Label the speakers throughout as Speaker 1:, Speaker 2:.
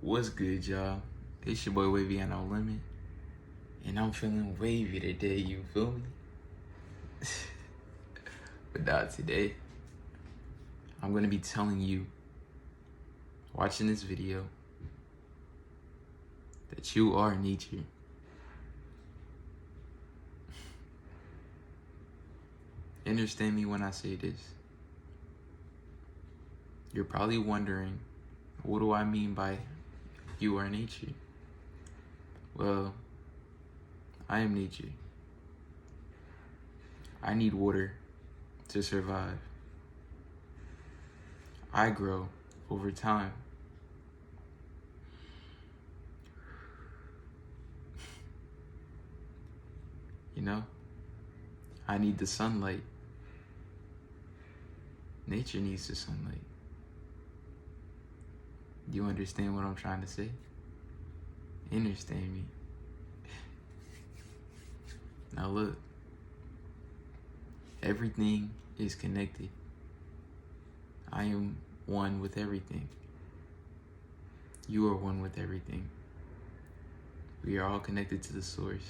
Speaker 1: What's good, y'all? It's your boy Wavy and No Limit, and I'm feeling wavy today, you feel me? But today, I'm gonna be telling you, watching this video, that you are nature. Understand me when I say this. You're probably wondering, what do I mean by you are nature? Well, I am nature. I need water to survive. I grow over time. You know, I need the sunlight. Nature needs the sunlight. Do you understand what I'm trying to say? Understand me. Now look, everything is connected. I am one with everything. You are one with everything. We are all connected to the source.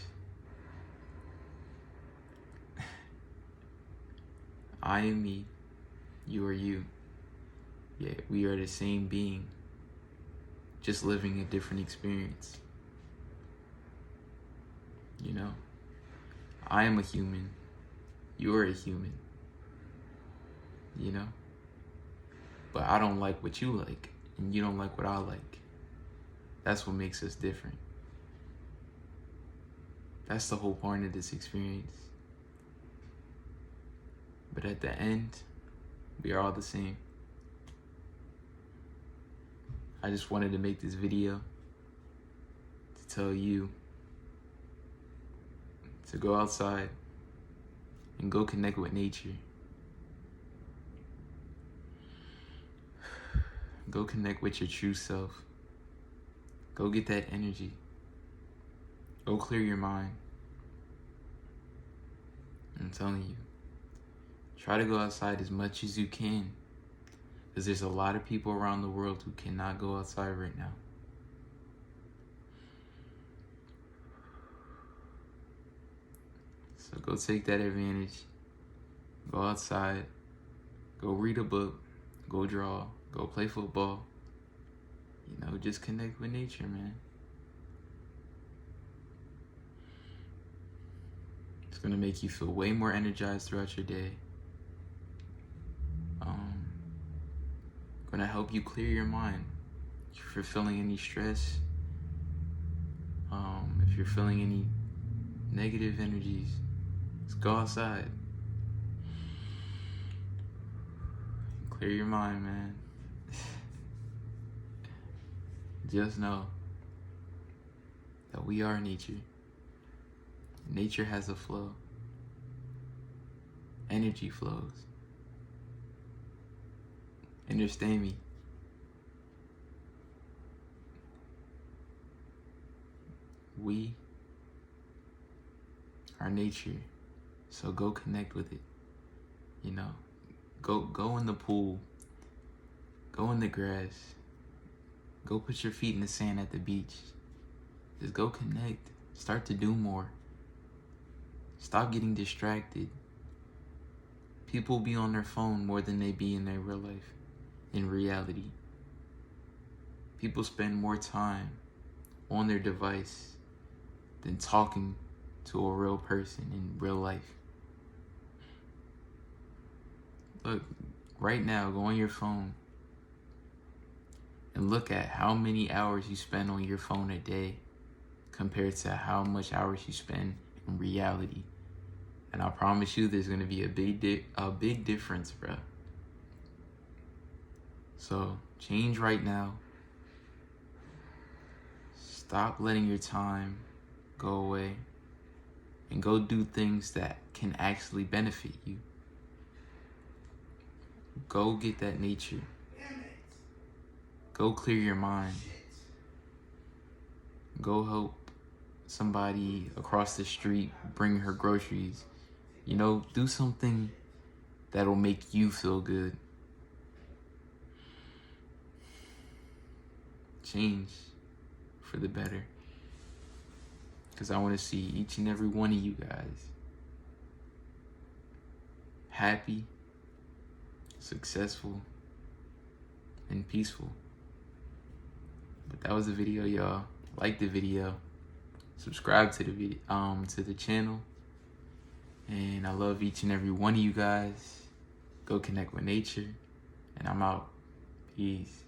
Speaker 1: I am me, you are you. Yeah, we are the same being, just living a different experience. You know, I am a human, you are a human. You know? But I don't like what you like, and you don't like what I like. That's what makes us different. That's the whole point of this experience. But at the end, we are all the same. I just wanted to make this video to tell you to go outside and go connect with nature. Go connect with your true self. Go get that energy. Go clear your mind. I'm telling you, try to go outside as much as you can, because there's a lot of people around the world who cannot go outside right now. So go take that advantage. Go outside. Go read a book. Go draw. Go play football. You know, just connect with nature, man. It's gonna make you feel way more energized throughout your day. Gonna help you clear your mind. If you're feeling any stress, if you're feeling any negative energies, just go outside. Clear your mind, man. Just know that we are nature. Nature has a flow. Energy flows. Understand me. We are nature. So go connect with it. You know, go in the pool. Go in the grass. Go put your feet in the sand at the beach. Just go connect. Start to do more. Stop getting distracted. People be on their phone more than they be in their real life. In reality, people spend more time on their device than talking to a real person in real life. Look, right now, go on your phone and look at how many hours you spend on your phone a day compared to how much hours you spend in reality. And I promise you there's going to be a big difference, bro. So change right now. Stop letting your time go away and go do things that can actually benefit you. Go get that nature. Go clear your mind. Go help somebody across the street bring her groceries. You know, do something that'll make you feel good. change for the better. Because I want to see each and every one of you guys happy, successful, and peaceful. But that was the video, y'all. Like the video, subscribe to the to the channel, and I love each and every one of you guys. Go connect with nature, and I'm out. Peace.